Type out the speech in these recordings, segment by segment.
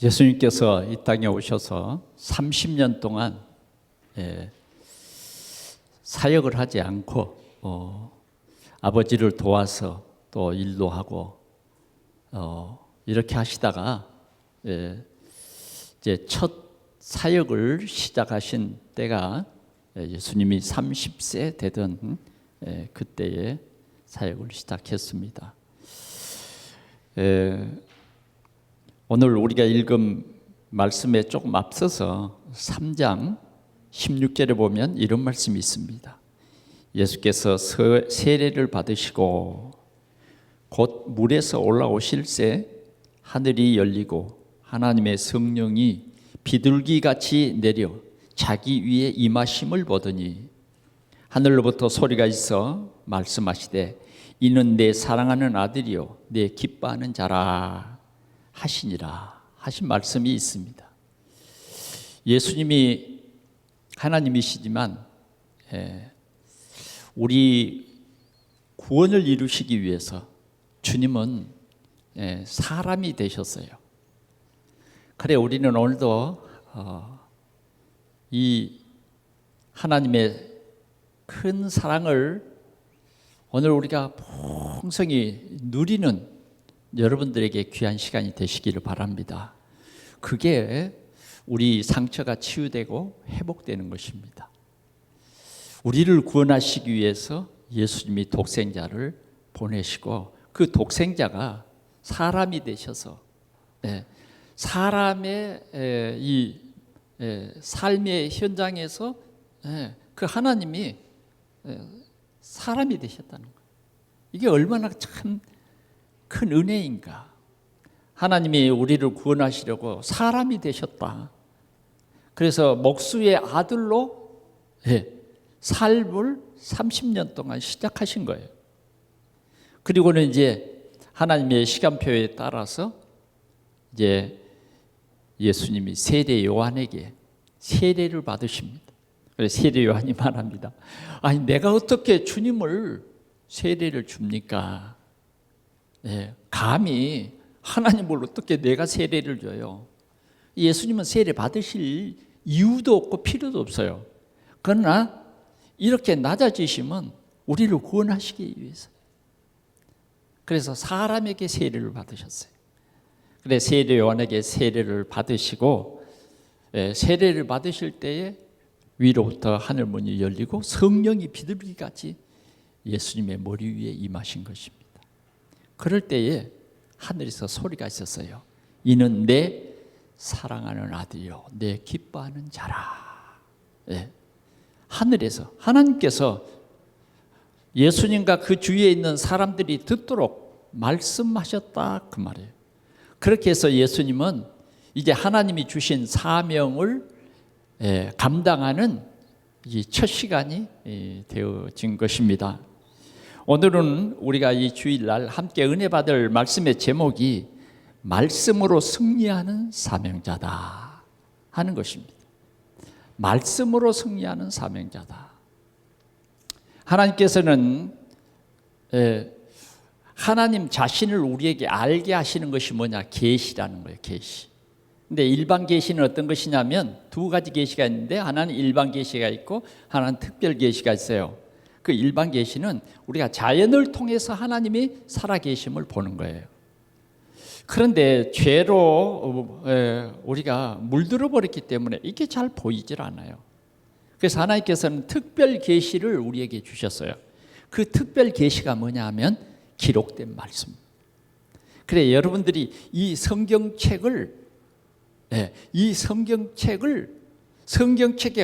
예수님께서 이 땅에 오셔서 30년 동안 사역을 하지 않고 아버지를 도와서 또 일도 하고 이렇게 하시다가 이제 첫 사역을 시작하신 때가 예수님이 30세 되던 그때에 사역을 시작했습니다. 오늘 우리가 읽은 말씀에 조금 앞서서 3장 16절에 보면 이런 말씀이 있습니다. 예수께서 세례를 받으시고 곧 물에서 올라오실새 하늘이 열리고 하나님의 성령이 비둘기같이 내려 자기 위에 임하심을 보더니 하늘로부터 소리가 있어 말씀하시되 이는 내 사랑하는 아들이요 내 기뻐하는 자라 하시니라 하신 말씀이 있습니다. 예수님이 하나님이시지만 우리 구원을 이루시기 위해서 주님은 사람이 되셨어요. 그래 우리는 오늘도 이 하나님의 큰 사랑을 오늘 우리가 풍성히 누리는 여러분들에게 귀한 시간이 되시기를 바랍니다. 그게 우리 상처가 치유되고 회복되는 것입니다. 우리를 구원하시기 위해서 예수님이 독생자를 보내시고 그 독생자가 사람이 되셔서 사람의 이 삶의 현장에서 그 하나님이 사람이 되셨다는 거예요. 이게 얼마나 참 큰 은혜인가. 하나님이 우리를 구원하시려고 사람이 되셨다. 그래서 목수의 아들로 삶을 30년 동안 시작하신 거예요. 그리고는 이제 하나님의 시간표에 따라서 이제 예수님이 세례 요한에게 세례를 받으십니다. 그래서 세례 요한이 말합니다. 아니 내가 어떻게 주님을 세례를 줍니까? 감히 하나님을 어떻게 내가 세례를 줘요? 예수님은 세례 받으실 이유도 없고 필요도 없어요. 그러나 이렇게 낮아지시면 우리를 구원하시기 위해서. 그래서 사람에게 세례를 받으셨어요. 그래 세례 요한에게 세례를 받으시고 세례를 받으실 때에 위로부터 하늘문이 열리고 성령이 비둘기같이 예수님의 머리 위에 임하신 것입니다. 그럴 때에 하늘에서 소리가 있었어요. 이는 내 사랑하는 아들이요 내 기뻐하는 자라. 하늘에서 하나님께서 예수님과 그 주위에 있는 사람들이 듣도록 말씀하셨다 그 말이에요. 그렇게 해서 예수님은 이제 하나님이 주신 사명을 감당하는 이 첫 시간이 되어진 것입니다. 오늘은 우리가 이 주일날 함께 은혜 받을 말씀의 제목이 말씀으로 승리하는 사명자다 하는 것입니다. 말씀으로 승리하는 사명자다. 하나님께서는 하나님 자신을 우리에게 알게 하시는 것이 뭐냐? 계시라는 거예요. 계시. 근데 일반 계시는 어떤 것이냐면 두 가지 계시가 있는데 하나는 일반 계시가 있고 하나는 특별 계시가 있어요. 그 일반 계시는 우리가 자연을 통해서 하나님이 살아계심을 보는 거예요. 그런데 죄로 우리가 물들어 버렸기 때문에 이게 잘 보이질 않아요. 그래서 하나님께서는 특별 계시를 우리에게 주셨어요. 그 특별 계시가 뭐냐 하면 기록된 말씀. 그래 여러분들이 이 성경책의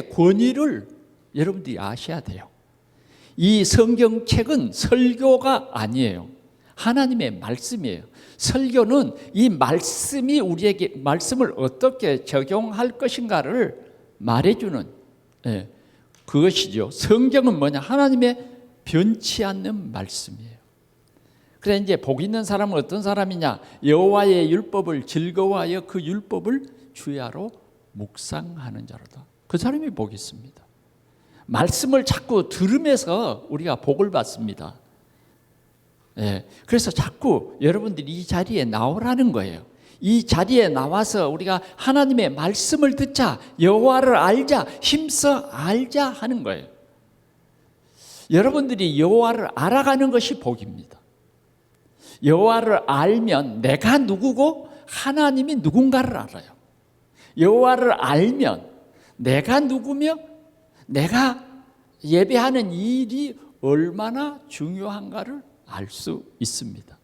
권위를 여러분들이 아셔야 돼요. 이 성경책은 설교가 아니에요. 하나님의 말씀이에요. 설교는 이 말씀이 우리에게 말씀을 어떻게 적용할 것인가를 말해주는 그것이죠. 성경은 뭐냐? 하나님의 변치 않는 말씀이에요. 그래 이제 복 있는 사람은 어떤 사람이냐? 여호와의 율법을 즐거워하여 그 율법을 주야로 묵상하는 자로다. 그 사람이 복 있습니다. 말씀을 자꾸 들으면서 우리가 복을 받습니다. 그래서 자꾸 여러분들이 이 자리에 나오라는 거예요. 이 자리에 나와서 우리가 하나님의 말씀을 듣자, 여호와를 알자, 힘써 알자 하는 거예요. 여러분들이 여호와를 알아가는 것이 복입니다. 여호와를 알면 내가 누구고 하나님이 누군가를 알아요. 여호와를 알면 내가 누구며 내가 예배하는 일이 얼마나 중요한가를 알 수 있습니다.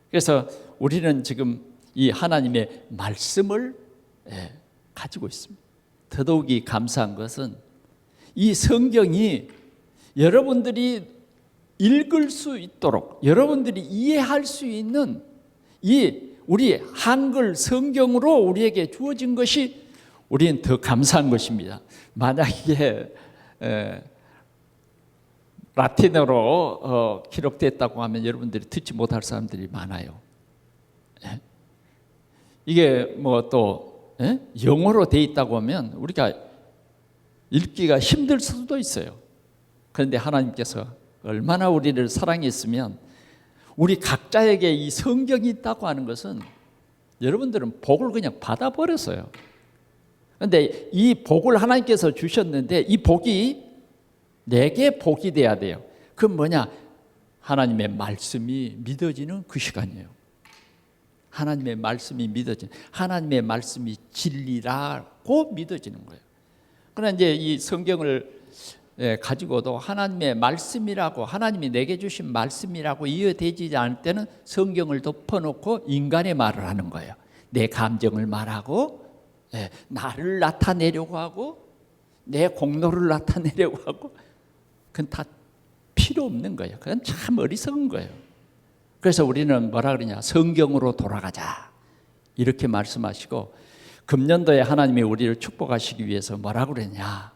그래서 우리는 지금 이 하나님의 말씀을 가지고 있습니다. 더더욱이 감사한 것은 이 성경이 여러분들이 읽을 수 있도록, 여러분들이 이해할 수 있는 이 우리 한글 성경으로 우리에게 주어진 것이 우리는 더 감사한 것입니다. 만약에 라틴어로 기록됐다고 하면 여러분들이 듣지 못할 사람들이 많아요. 이게 뭐 또 영어로 돼 있다고 하면 우리가 읽기가 힘들 수도 있어요. 그런데 하나님께서 얼마나 우리를 사랑했으면 우리 각자에게 이 성경이 있다고 하는 것은 여러분들은 복을 그냥 받아버렸어요. 그런데 이 복을 하나님께서 주셨는데 이 복이 내게 복이 돼야 돼요. 그건 뭐냐? 하나님의 말씀이 믿어지는 그 시간이에요. 하나님의 말씀이 믿어지는, 하나님의 말씀이 진리라고 믿어지는 거예요. 그러나 이제 이 성경을 가지고도 하나님의 말씀이라고, 하나님이 내게 주신 말씀이라고 이해되지 않을 때는 성경을 덮어놓고 인간의 말을 하는 거예요. 내 감정을 말하고 나를 나타내려고 하고 내 공로를 나타내려고 하고, 그건 다 필요 없는 거예요. 그건 참 어리석은 거예요. 그래서 우리는 뭐라 그러냐? 성경으로 돌아가자 이렇게 말씀하시고, 금년도에 하나님이 우리를 축복하시기 위해서 뭐라 그러냐?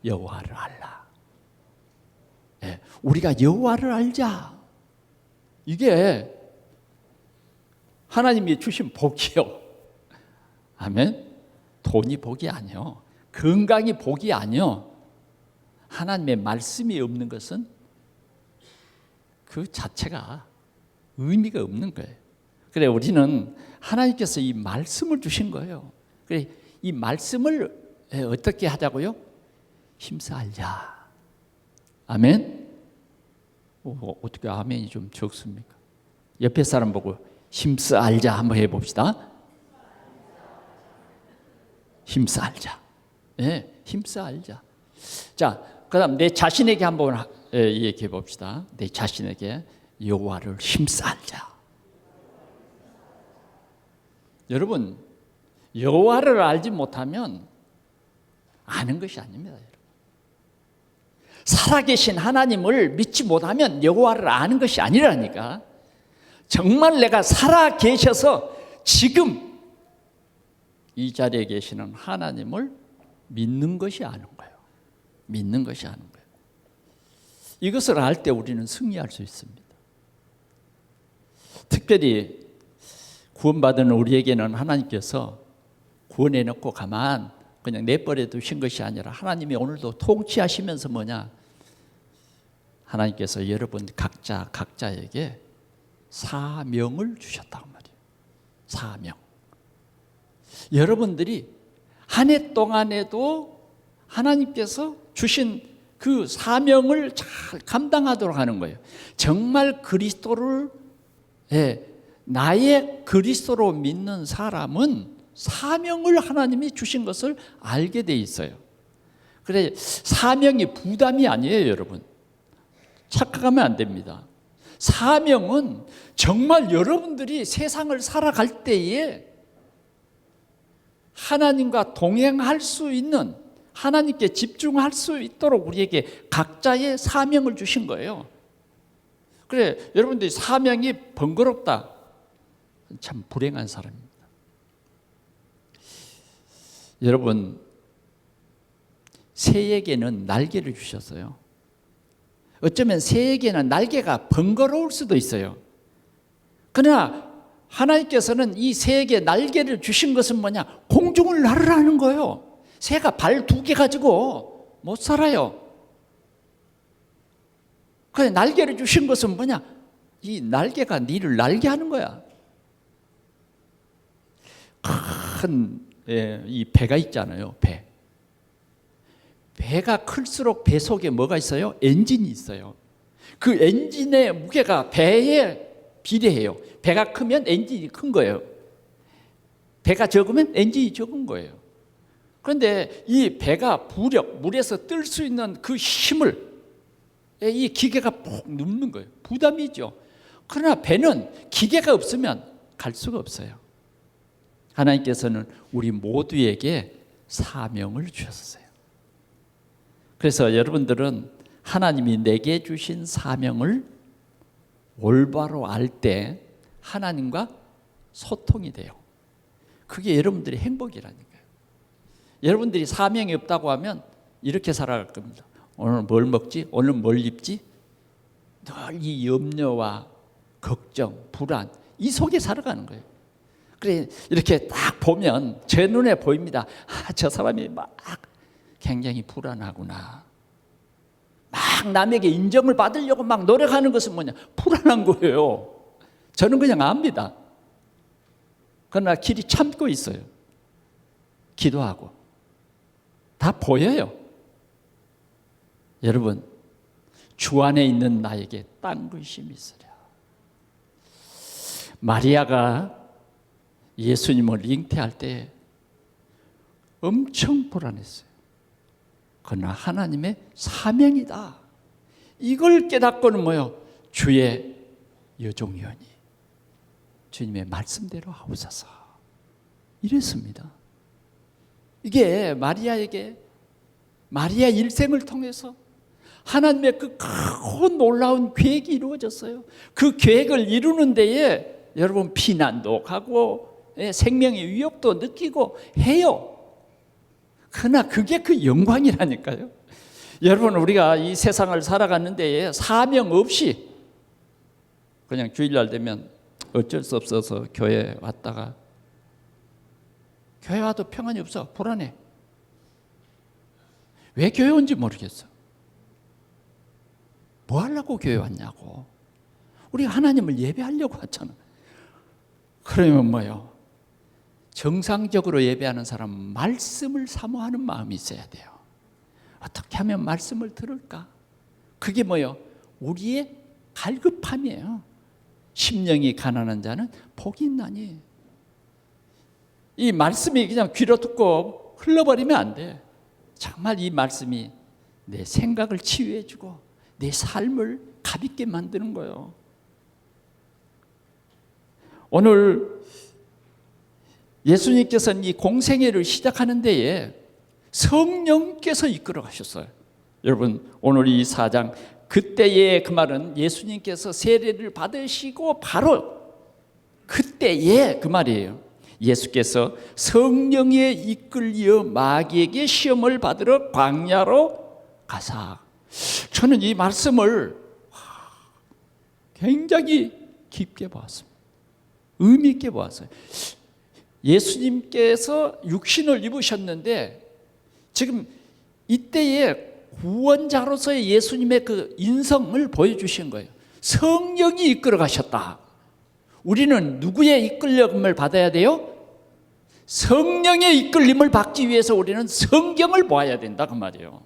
여호와를 알라. 우리가 여호와를 알자. 이게 하나님이 주신 복이요. 아멘. 돈이 복이 아니요. 건강이 복이 아니요. 하나님의 말씀이 없는 것은 그 자체가 의미가 없는 거예요. 그래, 우리는 하나님께서 이 말씀을 주신 거예요. 그래, 이 말씀을 어떻게 하자고요? 힘써 알자. 아멘. 어떻게 아멘이 좀 적습니까? 옆에 사람 보고 힘써 알자 한번 해봅시다. 힘써 알자. 힘써 알자. 자, 그다음 내 자신에게 한번 얘기해 봅시다. 내 자신에게 여호와를 힘써 알자. 여러분, 여호와를 알지 못하면 아는 것이 아닙니다. 여러분. 살아계신 하나님을 믿지 못하면 여호와를 아는 것이 아니라니까. 정말 내가 살아계셔서 지금 이 자리에 계시는 하나님을 믿는 것이 아는 거예요. 믿는 것이 아는 거예요. 이것을 알 때 우리는 승리할 수 있습니다. 특별히 구원받은 우리에게는 하나님께서 구원해놓고 가만 그냥 내버려 두신 것이 아니라 하나님이 오늘도 통치하시면서 뭐냐? 하나님께서 여러분 각자에게 사명을 주셨단 말이에요. 사명. 여러분들이 한 해 동안에도 하나님께서 주신 그 사명을 잘 감당하도록 하는 거예요. 정말 그리스도를 나의 그리스도로 믿는 사람은 사명을 하나님이 주신 것을 알게 돼 있어요. 그래, 사명이 부담이 아니에요, 여러분. 착각하면 안 됩니다. 사명은 정말 여러분들이 세상을 살아갈 때에 하나님과 동행할 수 있는, 하나님께 집중할 수 있도록 우리에게 각자의 사명을 주신 거예요. 그래, 여러분들이 사명이 번거롭다. 참 불행한 사람입니다. 여러분, 새에게는 날개를 주셨어요. 어쩌면 새에게는 날개가 번거로울 수도 있어요. 그러나 하나님께서는 이 새에게 날개를 주신 것은 뭐냐? 공중을 날으라는 거예요. 새가 발 2개 가지고 못 살아요. 그래, 날개를 주신 것은 뭐냐? 이 날개가 니를 날게 하는 거야. 큰 이 배가 있잖아요. 배가 클수록 배 속에 뭐가 있어요? 엔진이 있어요. 그 엔진의 무게가 배에 비례해요. 배가 크면 엔진이 큰 거예요. 배가 적으면 엔진이 적은 거예요. 그런데 이 배가 부력, 물에서 뜰 수 있는 그 힘을 이 기계가 푹 눕는 거예요. 부담이죠. 그러나 배는 기계가 없으면 갈 수가 없어요. 하나님께서는 우리 모두에게 사명을 주셨어요. 그래서 여러분들은 하나님이 내게 주신 사명을 올바로 알 때 하나님과 소통이 돼요. 그게 여러분들의 행복이라니까요. 여러분들이 사명이 없다고 하면 이렇게 살아갈 겁니다. 오늘 뭘 먹지? 오늘 뭘 입지? 늘 이 염려와 걱정, 불안 이 속에 살아가는 거예요. 그래 이렇게 딱 보면 제 눈에 보입니다. 저 사람이 막 굉장히 불안하구나. 막 남에게 인정을 받으려고 막 노력하는 것은 뭐냐? 불안한 거예요. 저는 그냥 압니다. 그러나 길이 참고 있어요. 기도하고 다 보여요. 여러분, 주 안에 있는 나에게 딴 것이 있으랴. 마리아가 예수님을 잉태할 때 엄청 불안했어요. 그러나 하나님의 사명이다. 이걸 깨닫고는 뭐요? 주의 여종이오니 주님의 말씀대로 하옵소서. 이랬습니다. 이게 마리아 일생을 통해서 하나님의 그 크고 놀라운 계획이 이루어졌어요. 그 계획을 이루는 데에 여러분 피난도 가고 생명의 위협도 느끼고 해요. 그러나 그게 그 영광이라니까요. 여러분 우리가 이 세상을 살아가는 데에 사명 없이 그냥 주일날 되면 어쩔 수 없어서 교회 왔다가 교회 와도 평안이 없어. 불안해. 왜 교회 온지 모르겠어. 뭐 하려고 교회 왔냐고. 우리가 하나님을 예배하려고 왔잖아. 그러면 뭐요? 정상적으로 예배하는 사람은 말씀을 사모하는 마음이 있어야 돼요. 어떻게 하면 말씀을 들을까? 그게 뭐요? 우리의 갈급함이에요. 심령이 가난한 자는 복이 있나니. 이 말씀이 그냥 귀로 듣고 흘러버리면 안 돼. 정말 이 말씀이 내 생각을 치유해주고 내 삶을 가볍게 만드는 거예요. 오늘 예수님께서는 이 공생애를 시작하는 데에 성령께서 이끌어 가셨어요. 여러분 오늘 이 4장 그때에 그 말은 예수님께서 세례를 받으시고 바로 그때에 그 말이에요. 예수께서 성령에 이끌려 마귀에게 시험을 받으러 광야로 가사. 저는 이 말씀을 굉장히 깊게 보았습니다. 의미 있게 보았어요. 예수님께서 육신을 입으셨는데 지금 이때에 구원자로서의 예수님의 그 인성을 보여주신 거예요. 성령이 이끌어 가셨다. 우리는 누구의 이끌림을 받아야 돼요? 성령의 이끌림을 받기 위해서 우리는 성경을 보아야 된다 그 말이에요.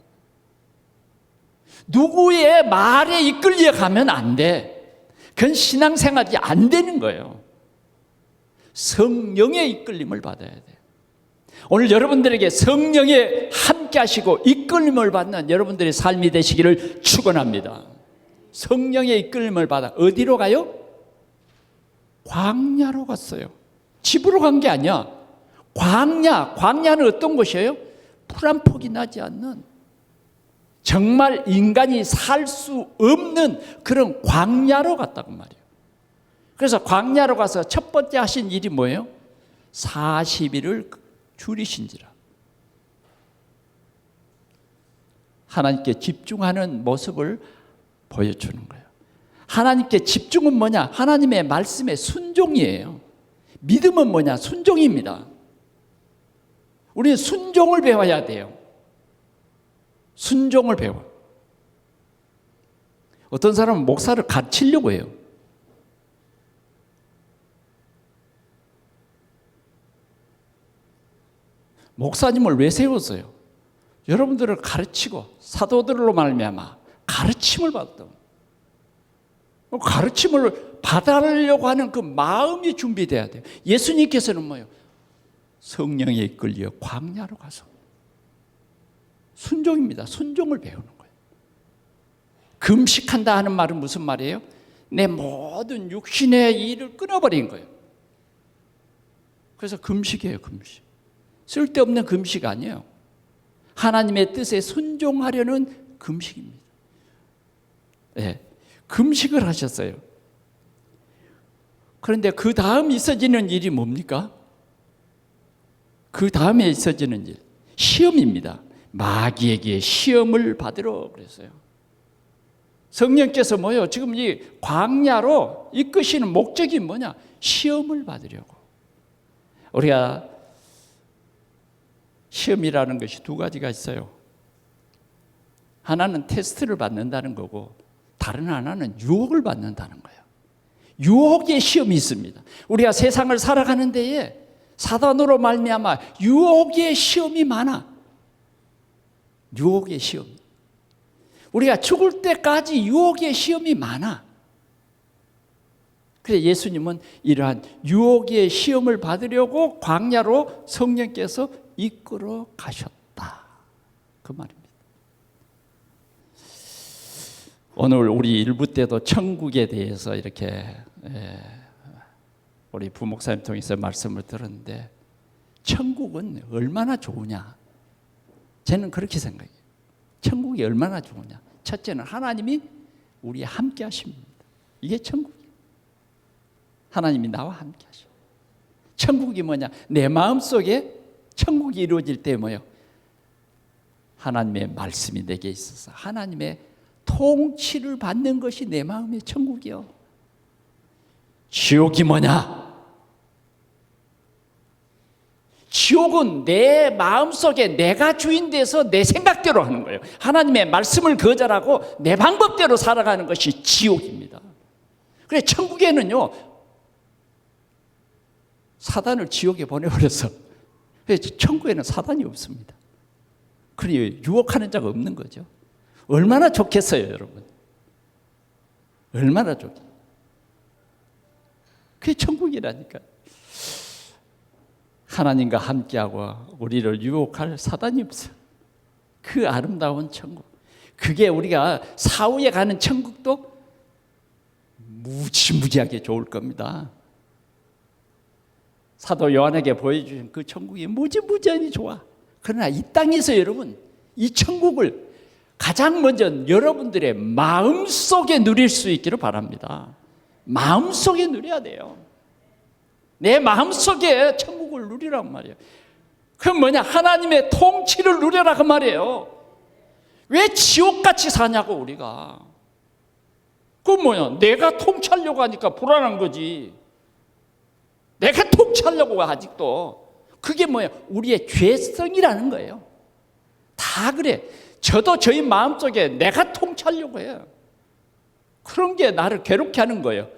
누구의 말에 이끌려 가면 안 돼. 그건 신앙생활이 안 되는 거예요. 성령의 이끌림을 받아야 돼. 오늘 여러분들에게 성령에 함께 하시고 이끌림을 받는 여러분들의 삶이 되시기를 축원합니다. 성령의 이끌림을 받아 어디로 가요? 광야로 갔어요. 집으로 간 게 아니야. 광야는 어떤 곳이에요? 풀 한 폭이 나지 않는 정말 인간이 살 수 없는 그런 광야로 갔다고 말이에요. 그래서 광야로 가서 첫 번째 하신 일이 뭐예요? 40일을 줄이신지라. 하나님께 집중하는 모습을 보여주는 거예요. 하나님께 집중은 뭐냐? 하나님의 말씀에 순종이에요. 믿음은 뭐냐? 순종입니다. 우리는 순종을 배워야 돼요. 순종을 배워. 어떤 사람은 목사를 가르치려고 해요. 목사님을 왜 세웠어요? 여러분들을 가르치고 사도들로 말미암아 가르침을 받았다. 가르침을 받으려고 하는 그 마음이 준비돼야 돼요. 예수님께서는 뭐예요? 성령에 이끌려 광야로 가서 순종입니다. 순종을 배우는 거예요. 금식한다 하는 말은 무슨 말이에요? 내 모든 육신의 일을 끊어버린 거예요. 그래서 금식이에요. 금식. 쓸데없는 금식 아니에요. 하나님의 뜻에 순종하려는 금식입니다. 네, 금식을 하셨어요. 그런데 그 다음 있어지는 일이 뭡니까? 그 다음에 있어지는 일, 시험입니다. 마귀에게 시험을 받으러 그랬어요. 성령께서 뭐예요? 지금 이 광야로 이끄시는 목적이 뭐냐? 시험을 받으려고. 우리가 시험이라는 것이 두 가지가 있어요. 하나는 테스트를 받는다는 거고 다른 하나는 유혹을 받는다는 거예요. 유혹의 시험이 있습니다. 우리가 세상을 살아가는 데에 사단으로 말미암아 유혹의 시험이 많아. 유혹의 시험. 우리가 죽을 때까지 유혹의 시험이 많아. 그래서 예수님은 이러한 유혹의 시험을 받으려고 광야로 성령께서 이끌어 가셨다. 그 말입니다. 오늘 우리 일부 때도 천국에 대해서 이렇게 우리 부목사님 통해서 말씀을 들었는데 천국은 얼마나 좋으냐. 저는 그렇게 생각해요. 천국이 얼마나 좋으냐. 첫째는 하나님이 우리와 함께 하십니다. 이게 천국이에요. 하나님이 나와 함께 하셔. 천국이 뭐냐? 내 마음속에 천국이 이루어질 때 뭐예요? 하나님의 말씀이 내게 있어서 하나님의 통치를 받는 것이 내 마음의 천국이요. 지옥이 뭐냐? 지옥은 내 마음속에 내가 주인 돼서 내 생각대로 하는 거예요. 하나님의 말씀을 거절하고 내 방법대로 살아가는 것이 지옥입니다. 그래 천국에는요 사단을 지옥에 보내버려서 천국에는 사단이 없습니다. 그래 유혹하는 자가 없는 거죠. 얼마나 좋겠어요 여러분. 얼마나 좋겠어요. 그게 천국이라니까. 하나님과 함께하고 우리를 유혹할 사단이 없어요. 그 아름다운 천국. 그게 우리가 사후에 가는 천국도 무지무지하게 좋을 겁니다. 사도 요한에게 보여주신 그 천국이 무지무지하게 좋아. 그러나 이 땅에서 여러분 이 천국을 가장 먼저 여러분들의 마음속에 누릴 수 있기를 바랍니다. 마음속에 누려야 돼요. 내 마음속에 천국을 누리란 말이에요. 그럼 뭐냐? 하나님의 통치를 누려라 그 말이에요. 왜 지옥같이 사냐고 우리가. 그건 뭐야? 내가 통치하려고 하니까 불안한 거지. 내가 통치하려고 아직도. 그게 뭐야? 우리의 죄성이라는 거예요. 다 그래. 저도 저희 마음속에 내가 통치하려고 해요. 그런 게 나를 괴롭게 하는 거예요.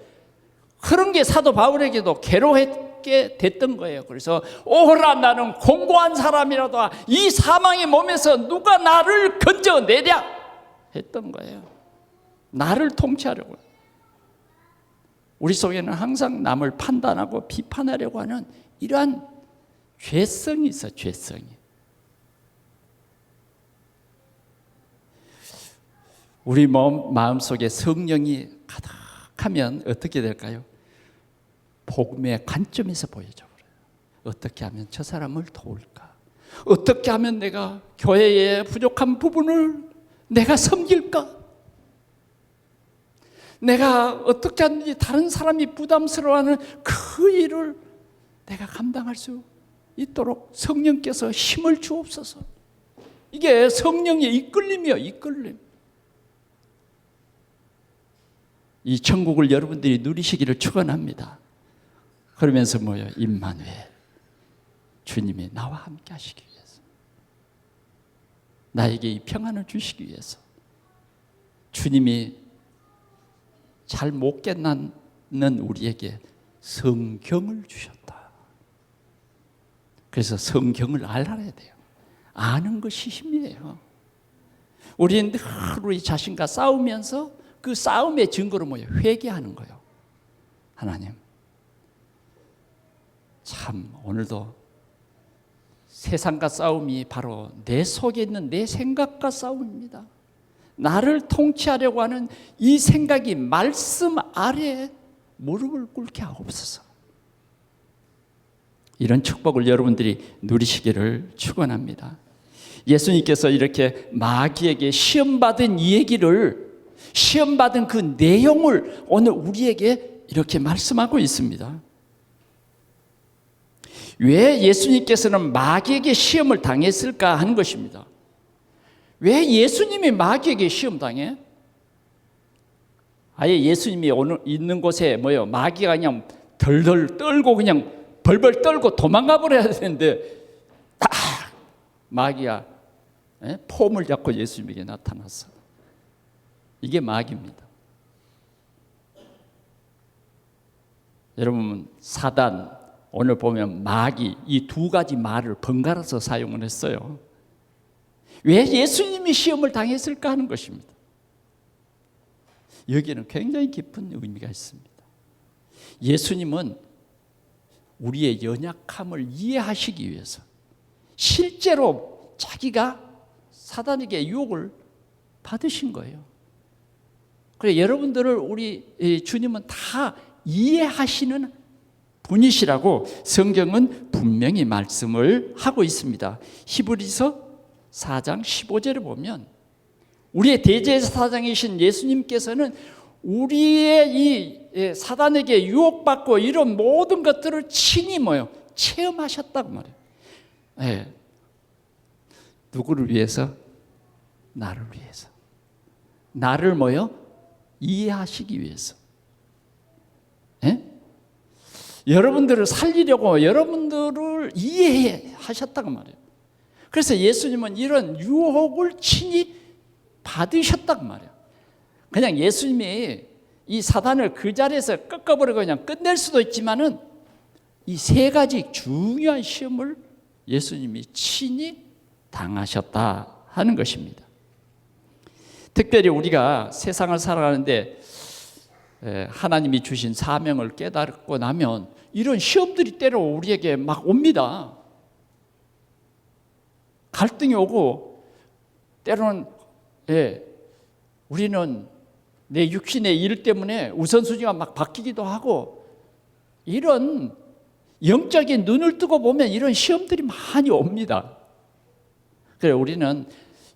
그런 게 사도 바울에게도 괴로웠게 됐던 거예요. 그래서 오호라 나는 공고한 사람이라도 이 사망의 몸에서 누가 나를 건져내랴 했던 거예요. 나를 통치하려고. 우리 속에는 항상 남을 판단하고 비판하려고 하는 이러한 죄성이 있어요. 죄성이. 우리 마음속에 성령이 가득하면 어떻게 될까요? 복음의 관점에서 보여져 버려요. 어떻게 하면 저 사람을 도울까? 어떻게 하면 내가 교회의 부족한 부분을 내가 섬길까? 내가 어떻게 하는지 다른 사람이 부담스러워하는 그 일을 내가 감당할 수 있도록 성령께서 힘을 주옵소서. 이게 성령의 이끌림이요, 이끌림. 이 천국을 여러분들이 누리시기를 축원합니다. 그러면서 뭐예요? 임마누엘, 주님이 나와 함께 하시기 위해서, 나에게 이 평안을 주시기 위해서, 주님이 잘 못 깨닫는 우리에게 성경을 주셨다. 그래서 성경을 알아야 돼요. 아는 것이 힘이에요. 우리는 늘 우리 자신과 싸우면서 그 싸움의 증거로 뭐예요? 회개하는 거예요. 하나님, 참 오늘도 세상과 싸움이 바로 내 속에 있는 내 생각과 싸움입니다. 나를 통치하려고 하는 이 생각이 말씀 아래에 무릎을 꿇게 하옵소서. 이런 축복을 여러분들이 누리시기를 축원합니다. 예수님께서 이렇게 마귀에게 시험받은 이 얘기를, 시험받은 그 내용을 오늘 우리에게 이렇게 말씀하고 있습니다. 왜 예수님께서는 마귀에게 시험을 당했을까 하는 것입니다. 왜 예수님이 마귀에게 시험 당해? 아예 예수님이 있는 곳에 마귀가 그냥 덜덜 떨고 그냥 벌벌 떨고 도망가 버려야 되는데 딱 마귀가 폼을 잡고 예수님에게 나타났어. 이게 마귀입니다. 여러분, 사단, 오늘 보면 마귀, 이 두 가지 말을 번갈아서 사용을 했어요. 왜 예수님이 시험을 당했을까 하는 것입니다. 여기에는 굉장히 깊은 의미가 있습니다. 예수님은 우리의 연약함을 이해하시기 위해서 실제로 자기가 사단에게 유혹을 받으신 거예요. 그래서 여러분들을 우리 주님은 다 이해하시는 분이시라고 성경은 분명히 말씀을 하고 있습니다. 히브리서 4장 15절에 보면 우리의 대제사장이신 예수님께서는 우리의 이 사단에게 유혹받고 이런 모든 것들을 친히 체험하셨다고 말해요. 네. 누구를 위해서? 나를 위해서. 나를 이해하시기 위해서. 네? 여러분들을 살리려고 여러분들을 이해하셨다고 말해요. 그래서 예수님은 이런 유혹을 친히 받으셨다고 말해요. 그냥 예수님이 이 사단을 그 자리에서 꺾어버리고 그냥 끝낼 수도 있지만은 이 세 가지 중요한 시험을 예수님이 친히 당하셨다 하는 것입니다. 특별히 우리가 세상을 살아가는데 하나님이 주신 사명을 깨닫고 나면 이런 시험들이 때로 우리에게 막 옵니다. 갈등이 오고 때로는 우리는 내 육신의 일 때문에 우선순위가 막 바뀌기도 하고 이런 영적인 눈을 뜨고 보면 이런 시험들이 많이 옵니다. 그래 우리는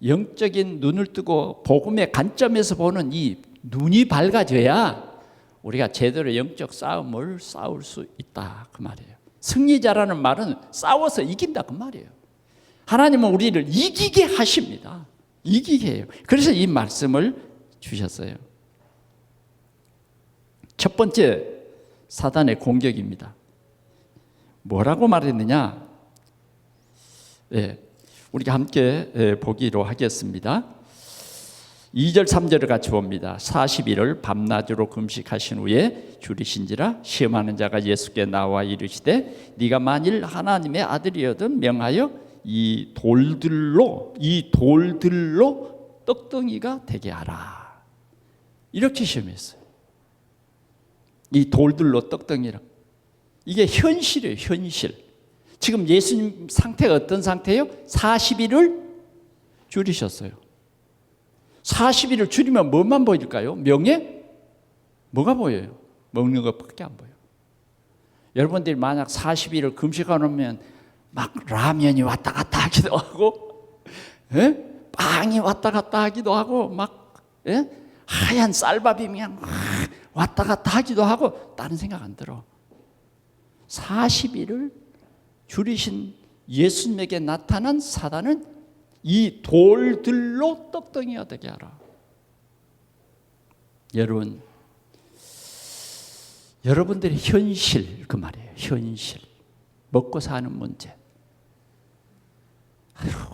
영적인 눈을 뜨고 복음의 관점에서 보는 이 눈이 밝아져야 우리가 제대로 영적 싸움을 싸울 수 있다 그 말이에요. 승리자라는 말은 싸워서 이긴다 그 말이에요. 하나님은 우리를 이기게 하십니다. 이기게 해요. 그래서 이 말씀을 주셨어요. 첫 번째 사단의 공격입니다. 뭐라고 말했느냐? 우리가 함께 보기로 하겠습니다. 2절 3절을 같이 봅니다. 40일을 밤낮으로 금식하신 후에 줄이신지라 시험하는 자가 예수께 나와 이르시되 네가 만일 하나님의 아들이거든 명하여 이 돌들로 떡덩이가 되게 하라. 이렇게 시험했어요. 이 돌들로 떡덩이라. 이게 현실이에요. 현실. 지금 예수님 상태가 어떤 상태예요? 40일을 줄이셨어요. 40일을 줄이면 뭐만 보일까요? 명예? 뭐가 보여요? 먹는 것밖에 안 보여요. 여러분들이 만약 40일을 금식하면 막 라면이 왔다 갔다 하기도 하고 빵이 왔다 갔다 하기도 하고 막 하얀 쌀밥이 그냥 왔다 갔다 하기도 하고 다른 생각 안 들어. 40일을 줄이신 예수님에게 나타난 사단은 이 돌들로 떡덩이가 되게 하라. 여러분들의 현실 그 말이에요. 현실. 먹고 사는 문제.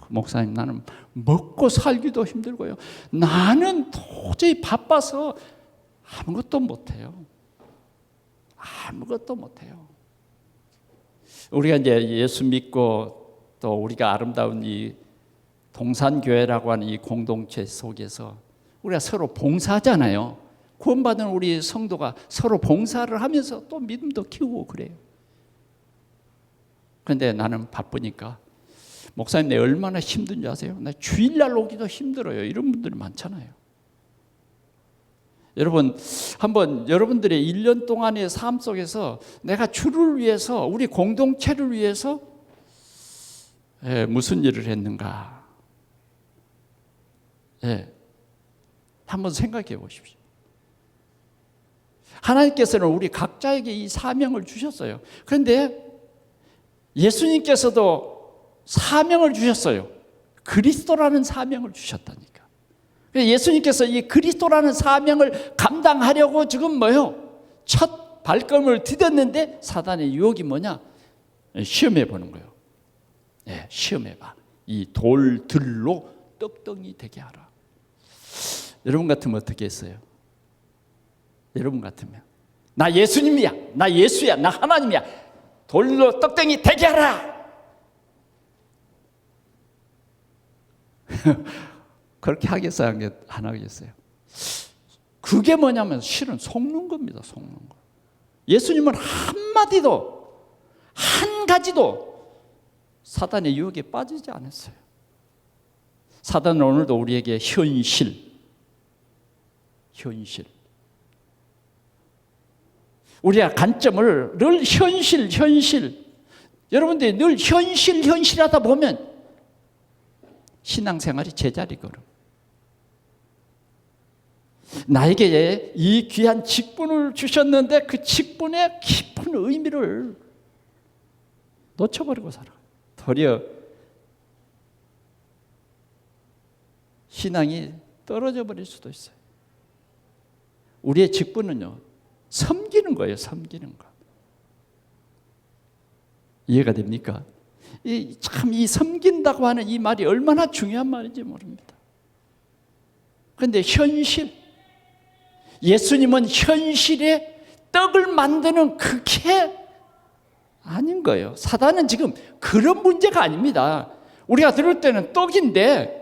목사님 나는 먹고 살기도 힘들고요. 나는 도저히 바빠서 아무것도 못해요. 아무것도 못해요. 우리가 이제 예수 믿고 또 우리가 아름다운 이 동산교회라고 하는 이 공동체 속에서 우리가 서로 봉사하잖아요. 구원받은 우리 성도가 서로 봉사를 하면서 또 믿음도 키우고 그래요. 그런데 나는 바쁘니까 목사님, 내 얼마나 힘든지 아세요? 나 주일날 오기도 힘들어요. 이런 분들이 많잖아요. 여러분, 한번 여러분들의 1년 동안의 삶 속에서 내가 주를 위해서, 우리 공동체를 위해서 무슨 일을 했는가? 한번 생각해 보십시오. 하나님께서는 우리 각자에게 이 사명을 주셨어요. 그런데 예수님께서도 사명을 주셨어요. 그리스도라는 사명을 주셨다니까. 예수님께서 이 그리스도라는 사명을 감당하려고 지금 첫 발걸음을 디뎠는데 사단의 유혹이 뭐냐? 시험해 보는 거예요. 시험해봐. 이 돌들로 떡덩이 되게 하라. 여러분 같으면 어떻게 했어요? 여러분 같으면 나 예수님이야, 나 예수야, 나 하나님이야, 돌로 떡덩이 되게 하라. 그렇게 하겠어요? 안 하겠어요? 그게 뭐냐면 실은 속는 겁니다. 속는 거. 예수님은 한마디도, 한 가지도 사단의 유혹에 빠지지 않았어요. 사단은 오늘도 우리에게 현실, 우리가 관점을 늘 현실. 여러분들이 늘 현실하다 보면 신앙생활이 제자리 걸음. 나에게 이 귀한 직분을 주셨는데 그 직분의 깊은 의미를 놓쳐버리고 살아. 도리어 신앙이 떨어져 버릴 수도 있어요. 우리의 직분은요, 섬기는 거예요. 섬기는 거. 이해가 됩니까? 참 이 섬긴다고 하는 이 말이 얼마나 중요한 말인지 모릅니다. 그런데 현실, 예수님은 현실에 떡을 만드는 그게 아닌 거예요. 사단은 지금 그런 문제가 아닙니다. 우리가 들을 때는 떡인데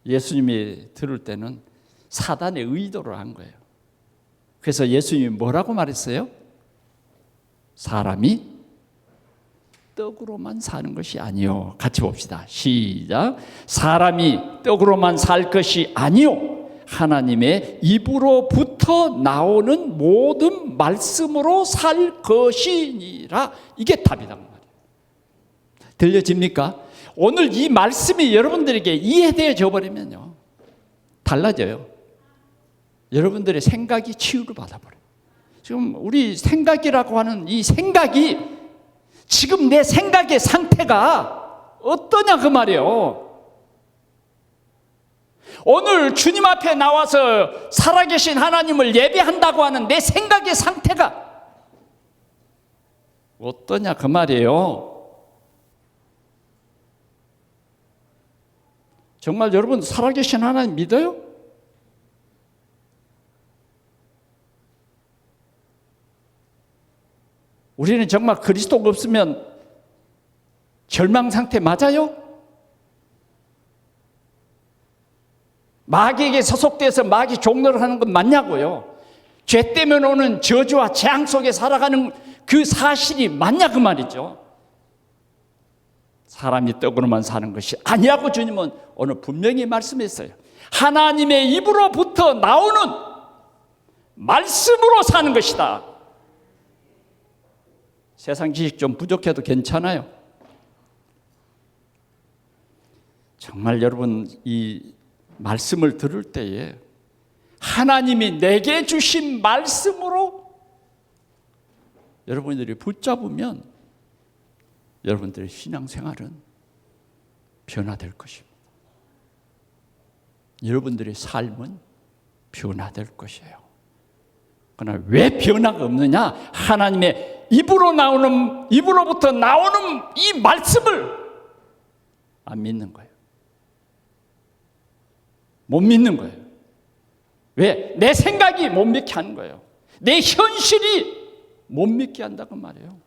예수님이 들을 때는 사단의 의도를 한 거예요. 그래서 예수님이 뭐라고 말했어요? 사람이 떡으로만 사는 것이 아니요. 같이 봅시다. 시작. 사람이 떡으로만 살 것이 아니요. 하나님의 입으로부터 나오는 모든 말씀으로 살 것이니라. 이게 답이란 말이에요. 들려집니까? 오늘 이 말씀이 여러분들에게 이해되어져 버리면요, 달라져요. 여러분들의 생각이 치유를 받아버려요. 지금 우리 생각이라고 하는 이 생각이 지금 내 생각의 상태가 어떠냐 그 말이에요. 오늘 주님 앞에 나와서 살아계신 하나님을 예배한다고 하는 내 생각의 상태가 어떠냐 그 말이에요. 정말 여러분 살아계신 하나님 믿어요? 우리는 정말 그리스도가 없으면 절망 상태 맞아요? 마귀에게 소속돼서 마귀 종노를 하는 건 맞냐고요? 죄 때문에 오는 저주와 재앙 속에 살아가는 그 사실이 맞냐 그 말이죠. 사람이 떡으로만 사는 것이 아니라고 주님은 오늘 분명히 말씀했어요. 하나님의 입으로부터 나오는 말씀으로 사는 것이다. 세상 지식 좀 부족해도 괜찮아요. 정말 여러분 이 말씀을 들을 때에 하나님이 내게 주신 말씀으로 여러분들이 붙잡으면 여러분들의 신앙생활은 변화될 것입니다. 여러분들의 삶은 변화될 것이에요. 그러나 왜 변화가 없느냐? 하나님의 입으로부터 나오는 이 말씀을 안 믿는 거예요. 못 믿는 거예요. 왜? 내 생각이 못 믿게 하는 거예요. 내 현실이 못 믿게 한다고 말이에요.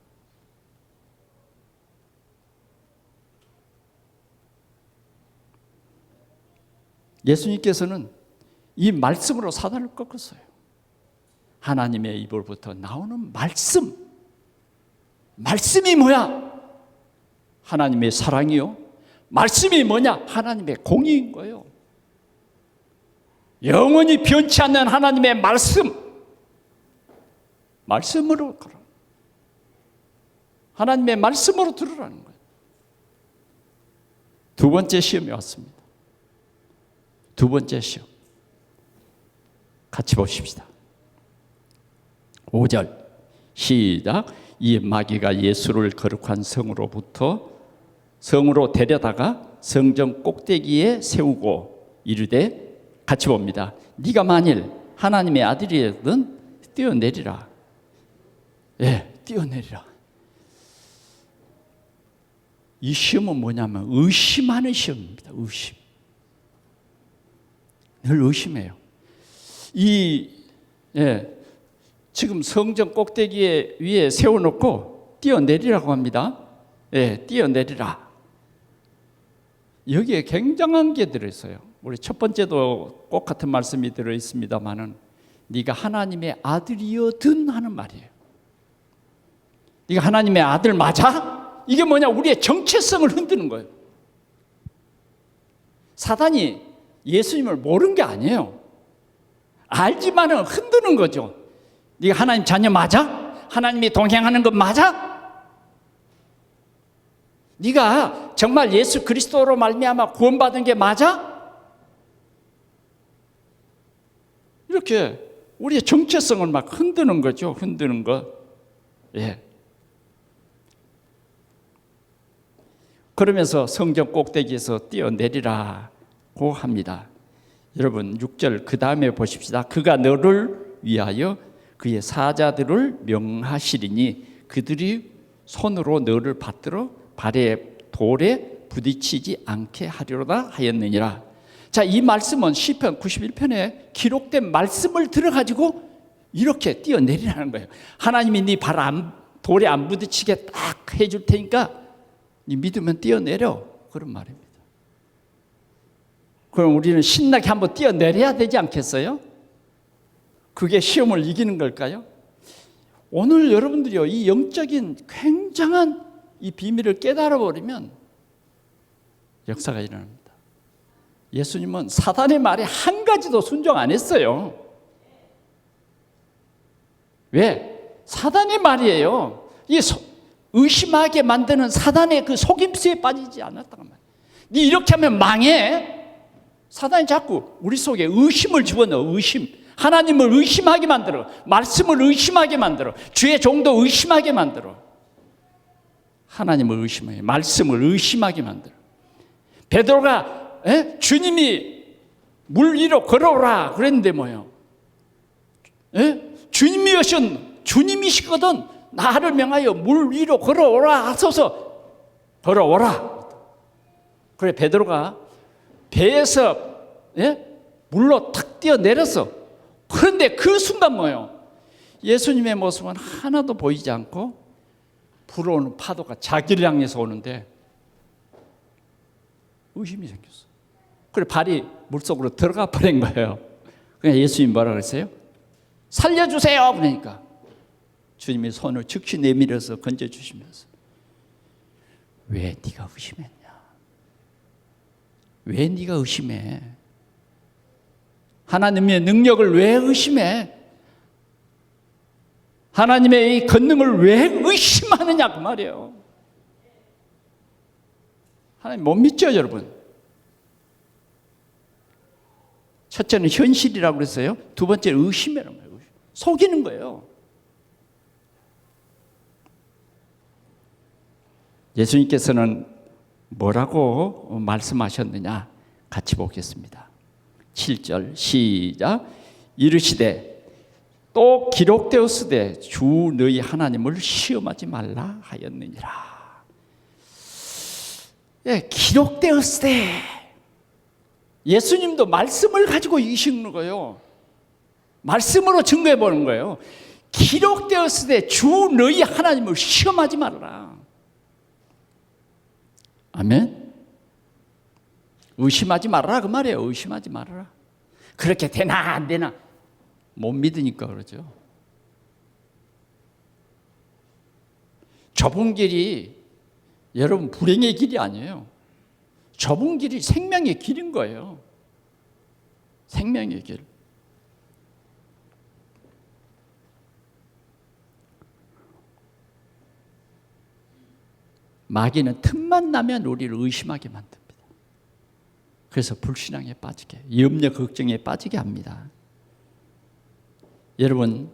예수님께서는 이 말씀으로 사단을 꺾었어요. 하나님의 입으로부터 나오는 말씀. 말씀이 뭐야? 하나님의 사랑이요. 말씀이 뭐냐? 하나님의 공의인 거예요. 영원히 변치 않는 하나님의 말씀. 말씀으로 걸어. 하나님의 말씀으로 들으라는 거예요. 두 번째 시험이 왔습니다. 두 번째 시험. 같이 보십시다. 5절 시작. 이 마귀가 예수를 거룩한 성으로 데려다가 성전 꼭대기에 세우고 이르되, 같이 봅니다. 네가 만일 하나님의 아들이거든 뛰어내리라. 예, 뛰어내리라. 이 시험은 뭐냐면 의심하는 시험입니다. 의심. 늘 의심해요. 지금 성전 꼭대기 위에 세워놓고 뛰어내리라고 합니다. 예, 뛰어내리라. 여기에 굉장한 게 들어있어요. 우리 첫 번째도 꼭 같은 말씀이 들어있습니다만은 네가 하나님의 아들이여든 하는 말이에요. 네가 하나님의 아들 맞아? 이게 뭐냐? 우리의 정체성을 흔드는 거예요. 사단이 예수님을 모르는 게 아니에요. 알지만은 흔드는 거죠. 네가 하나님 자녀 맞아? 하나님이 동행하는 것 맞아? 네가 정말 예수 그리스도로 말미암아 구원받은 게 맞아? 이렇게 우리의 정체성을 막 흔드는 거죠. 흔드는 것. 예. 그러면서 성전 꼭대기에서 뛰어내리라고 합니다. 여러분 6절 그 다음에 보십시다. 그가 너를 위하여 그의 사자들을 명하시리니 그들이 손으로 너를 받들어 발에 돌에 부딪히지 않게 하리로다 하였느니라. 자, 이 말씀은 시편 91편에 기록된 말씀을 들어가지고 이렇게 뛰어내리라는 거예요. 하나님이 네 발 돌에 안 부딪히게 딱 해줄 테니까 네 믿으면 뛰어내려. 그런 말입니다. 그럼 우리는 신나게 한번 뛰어내려야 되지 않겠어요? 그게 시험을 이기는 걸까요? 오늘 여러분들이요, 이 영적인 굉장한 이 비밀을 깨달아 버리면 역사가 일어납니다. 예수님은 사단의 말에 한 가지도 순종 안 했어요. 왜? 사단의 말이에요. 이 의심하게 만드는 사단의 그 속임수에 빠지지 않았단 말이에요. 네 이렇게 하면 망해. 사단이 자꾸 우리 속에 의심을 집어넣어. 의심. 하나님을 의심하게 만들어. 말씀을 의심하게 만들어. 주의 종도 의심하게 만들어. 하나님을 의심하게, 말씀을 의심하게 만들어. 베드로가 주님이 물 위로 걸어오라 그랬는데 뭐예요? 주님이시거든 나를 명하여 물 위로 걸어오라 하소서. 걸어오라. 그래 베드로가 배에서 물로 탁 뛰어내렸어. 그런데 그 순간 뭐예요? 예수님의 모습은 하나도 보이지 않고 불어오는 파도가 자기를 향해서 오는데 의심이 생겼어. 그래 발이 물속으로 들어가 버린 거예요. 그냥 예수님 뭐라 그랬어요? 살려주세요. 그러니까 주님이 손을 즉시 내밀어서 건져주시면서 왜 네가 의심했냐? 왜 네가 의심해? 하나님의 능력을 왜 의심해? 하나님의 이 권능을 왜 의심하느냐 그 말이에요. 하나님 못 믿죠 여러분? 첫째는 현실이라고 그랬어요. 두 번째는 의심이라는 거예요. 속이는 거예요. 예수님께서는 뭐라고 말씀하셨느냐 같이 보겠습니다. 7절 시작. 이르시되 또 기록되었으되 주 너희 하나님을 시험하지 말라 하였느니라. 예, 기록되었으되 예수님도 말씀을 가지고 이기시는 거예요. 말씀으로 증거해 보는 거예요. 기록되었으되 주 너희 하나님을 시험하지 말라. 아멘. 의심하지 말아라 그 말이에요. 의심하지 말아라. 그렇게 되나 안 되나 못 믿으니까 그러죠. 좁은 길이 여러분 불행의 길이 아니에요. 좁은 길이 생명의 길인 거예요. 생명의 길. 마귀는 틈만 나면 우리를 의심하게 만듭니다. 그래서 불신앙에 빠지게, 염려 걱정에 빠지게 합니다. 여러분,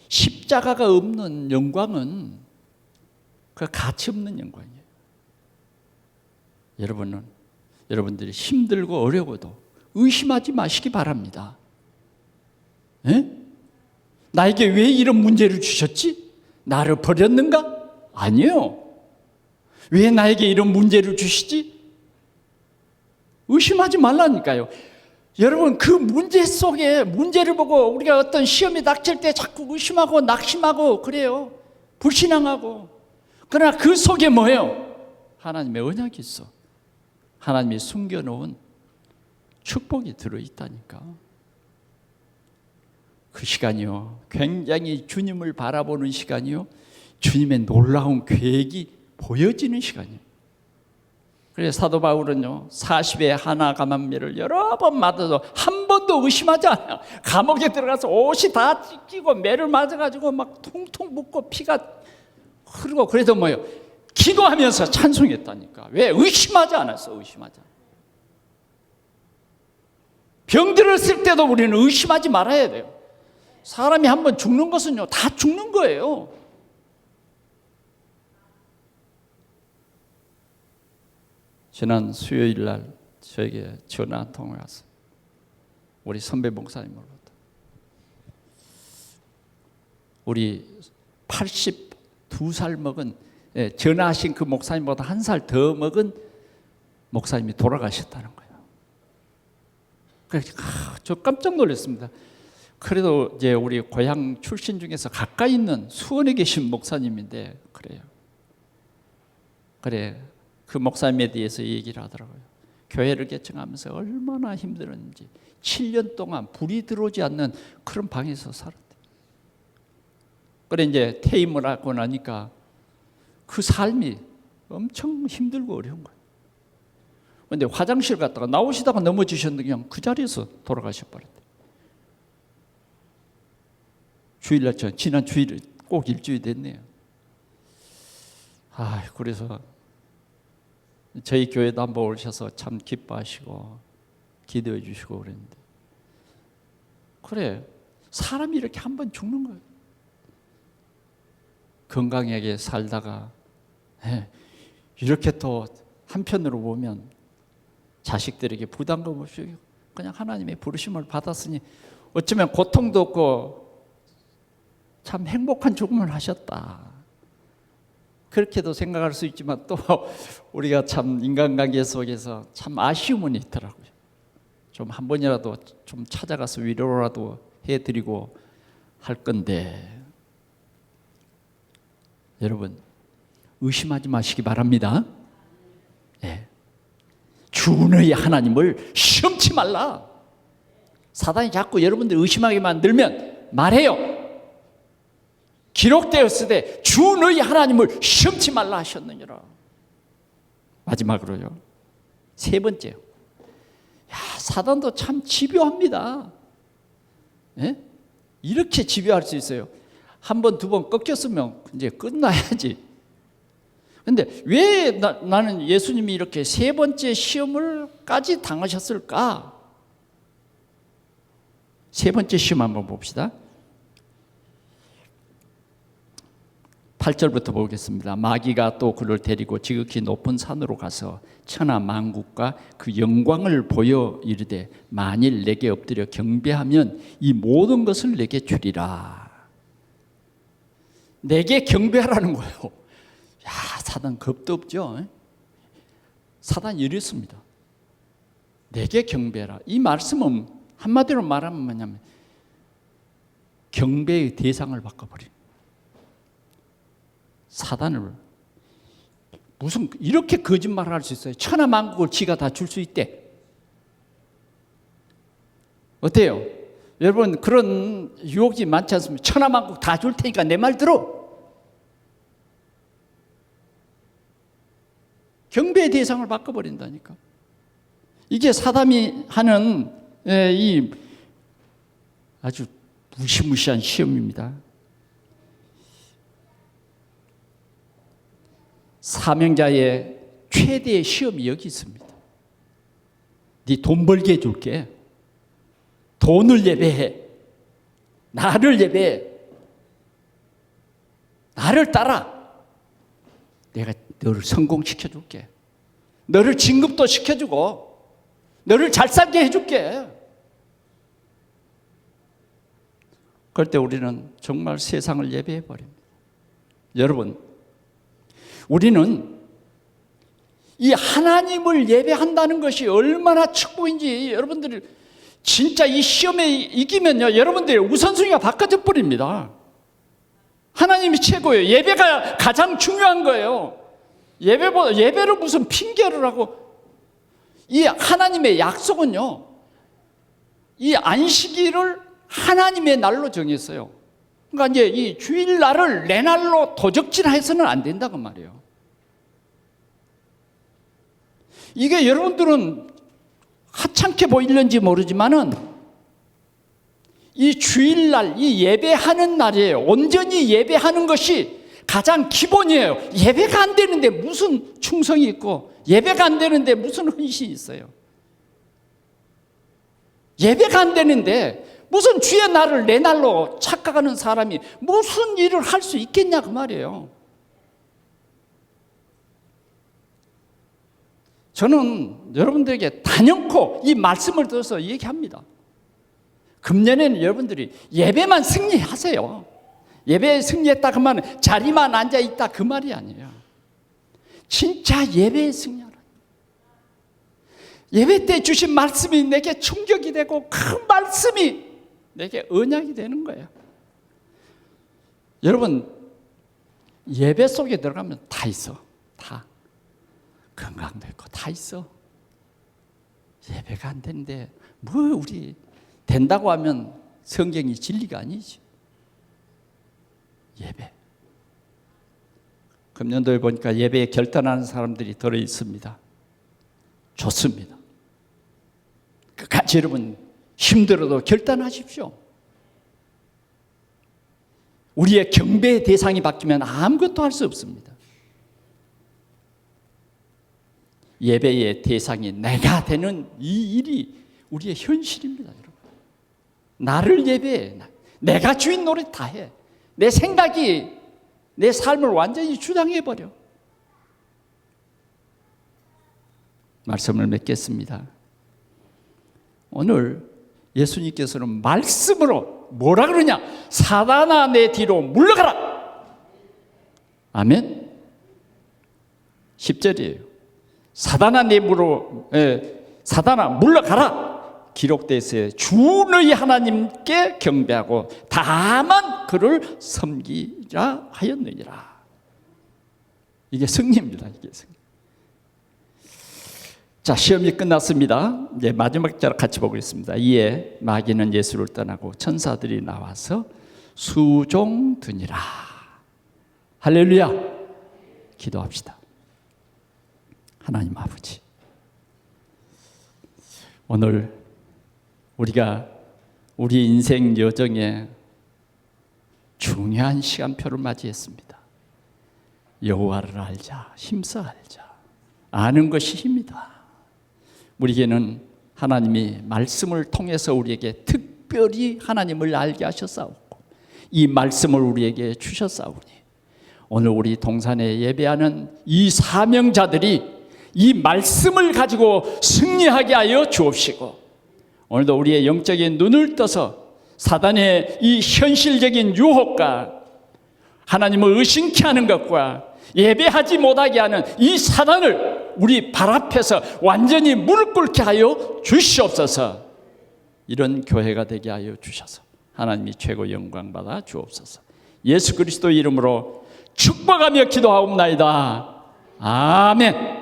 십자가가 없는 영광은 그 가치 없는 영광이에요. 여러분들이 힘들고 어려워도 의심하지 마시기 바랍니다. 에? 나에게 왜 이런 문제를 주셨지? 나를 버렸는가? 아니요. 왜 나에게 이런 문제를 주시지? 의심하지 말라니까요. 여러분, 그 문제 속에 문제를 보고 우리가 어떤 시험에 닥칠 때 자꾸 의심하고 낙심하고 그래요. 불신앙하고. 그러나 그 속에 뭐예요? 하나님의 언약이 있어. 하나님이 숨겨놓은 축복이 들어있다니까. 그 시간이요, 굉장히 주님을 바라보는 시간이요, 주님의 놀라운 계획이 보여지는 시간이에요. 그래서 사도 바울은요, 40에 하나 감암매를 여러 번 맞아도 한 번도 의심하지 않아요. 감옥에 들어가서 옷이 다 찢기고 매를 맞아가지고 막 통통 붓고 피가 흐르고 그래도 뭐예요? 기도하면서 찬송했다니까. 왜? 의심하지 않았어. 의심하지 않았어. 병들었을 때도 우리는 의심하지 말아야 돼요. 사람이 한번 죽는 것은요, 다 죽는 거예요. 지난 수요일 날 저에게 전화 한 통이 왔어요. 우리 선배 목사님으로부터. 우리 82살 먹은, 전화하신 그 목사님보다 한 살 더 먹은 목사님이 돌아가셨다는 거예요. 그래서 저 깜짝 놀랐습니다. 그래도 이제 우리 고향 출신 중에서 가까이 있는 수원에 계신 목사님인데 그래요. 그래, 그 목사님에 대해서 얘기를 하더라고요. 교회를 개척하면서 얼마나 힘들었는지 7년 동안 불이 들어오지 않는 그런 방에서 살았대. 그래 이제 퇴임을 하고 나니까 그 삶이 엄청 힘들고 어려운 거예요. 그런데 화장실 갔다가 나오시다가 넘어지셨는데 그냥 그 자리에서 돌아가셔버렸대. 주일날 지난 주일에 꼭 일주일 됐네요. 그래서 저희 교회도 한번 오셔서 참 기뻐하시고 기도해 주시고 그랬는데, 그래, 사람이 이렇게 한번 죽는 거예요. 건강하게 살다가 이렇게 또 한편으로 보면 자식들에게 부담감 없이 그냥 하나님의 부르심을 받았으니 어쩌면 고통도 없고 참 행복한 죽음을 하셨다. 그렇게도 생각할 수 있지만 또 우리가 참 인간관계 속에서 참 아쉬움은 있더라고요. 좀 한 번이라도 좀 찾아가서 위로라도 해드리고 할 건데, 여러분 의심하지 마시기 바랍니다. 주의 하나님을 시험치 말라. 사단이 자꾸 여러분들 의심하게 만들면 말해요. 기록되었으되 주 너희 하나님을 시험치 말라 하셨느니라. 마지막으로요, 세 번째요. 사단도 참 집요합니다. 이렇게 집요할 수 있어요. 한 번, 두 번 꺾였으면 이제 끝나야지. 근데 왜 나는 예수님이 이렇게 세 번째 시험을까지 당하셨을까? 세 번째 시험 한번 봅시다. 8절부터 보겠습니다. 마귀가 또 그를 데리고 지극히 높은 산으로 가서 천하 만국과 그 영광을 보여 이르되 만일 내게 엎드려 경배하면 이 모든 것을 내게 주리라. 내게 경배하라는 거예요. 사단 겁도 없죠. 사단이 이랬습니다. 내게 경배하라. 이 말씀은 한마디로 말하면 뭐냐면 경배의 대상을 바꿔버린, 사단을 무슨 이렇게 거짓말을 할 수 있어요? 천하 만국을 지가 다 줄 수 있대. 어때요? 여러분 그런 유혹이 많지 않습니까? 천하만국 다 줄 테니까 내 말 들어. 경배의 대상을 바꿔버린다니까. 이게 사담이 하는 이 아주 무시무시한 시험입니다. 사명자의 최대의 시험이 여기 있습니다. 네 돈 벌게 해줄게. 돈을 예배해. 나를 예배해. 나를 따라. 내가 너를 성공시켜줄게. 너를 진급도 시켜주고 너를 잘 살게 해줄게. 그럴 때 우리는 정말 세상을 예배해버립니다. 여러분, 우리는 이 하나님을 예배한다는 것이 얼마나 축복인지 여러분들이 진짜 이 시험에 이기면요, 여러분들의 우선순위가 바꿔져 버립니다. 하나님이 최고예요. 예배가 가장 중요한 거예요. 예배로 무슨 핑계를 하고. 이 하나님의 약속은요, 이 안식일을 하나님의 날로 정했어요. 그러니까 이제 이 주일날을 내 날로 도적질해서는 안 된다고 말이에요. 이게 여러분들은 하찮게 보이는지 모르지만은 이 주일날, 이 예배하는 날이에요. 온전히 예배하는 것이 가장 기본이에요. 예배가 안 되는데 무슨 충성이 있고, 예배가 안 되는데 무슨 헌신이 있어요. 예배가 안 되는데 무슨 주의 날을 내 날로 착각하는 사람이 무슨 일을 할 수 있겠냐 그 말이에요. 저는 여러분들에게 단연코 이 말씀을 들어서 얘기합니다. 금년에는 여러분들이 예배만 승리하세요. 예배에 승리했다 그러면 자리만 앉아있다 그 말이 아니에요. 진짜 예배에 승리하라. 예배 때 주신 말씀이 내게 충격이 되고 그 말씀이 내게 언약이 되는 거예요. 여러분, 예배 속에 들어가면 다 있어. 다. 건강도 있고 다 있어. 예배가 안 되는데 뭐 우리 된다고 하면 성경이 진리가 아니지. 예배. 금년도에 보니까 예배에 결단하는 사람들이 들어 있습니다. 좋습니다. 끝까지 여러분 힘들어도 결단하십시오. 우리의 경배의 대상이 바뀌면 아무것도 할 수 없습니다. 예배의 대상이 내가 되는 이 일이 우리의 현실입니다, 여러분. 나를 예배해. 내가 주인 노릇 다 해. 내 생각이 내 삶을 완전히 주장해버려. 말씀을 맺겠습니다. 오늘 예수님께서는 말씀으로 뭐라 그러냐? 사단아 내 뒤로 물러가라. 아멘. 10절이에요. 사단아 사단아 물러가라. 기록되어 있어요. 주 너희 하나님께 경배하고 다만 그를 섬기라 하였느니라. 이게 승리입니다. 이게 승리. 자, 시험이 끝났습니다. 이제 마지막 절 같이 보겠습니다. 이에 마귀는 예수를 떠나고 천사들이 나와서 수종드니라. 할렐루야. 기도합시다. 하나님 아버지, 오늘 우리가 우리 인생 여정에 중요한 시간표를 맞이했습니다. 여호와를 알자, 힘써 알자. 아는 것이 힘이다. 우리에게는 하나님이 말씀을 통해서 우리에게 특별히 하나님을 알게 하셨사오고 이 말씀을 우리에게 주셨사오니 오늘 우리 동산에 예배하는 이 사명자들이 이 말씀을 가지고 승리하게 하여 주옵시고 오늘도 우리의 영적인 눈을 떠서 사단의 이 현실적인 유혹과 하나님을 의심케 하는 것과 예배하지 못하게 하는 이 사단을 우리 발 앞에서 완전히 무릎 꿇게 하여 주시옵소서. 이런 교회가 되게 하여 주셔서 하나님이 최고 영광 받아 주옵소서. 예수 그리스도 이름으로 축복하며 기도하옵나이다. 아멘.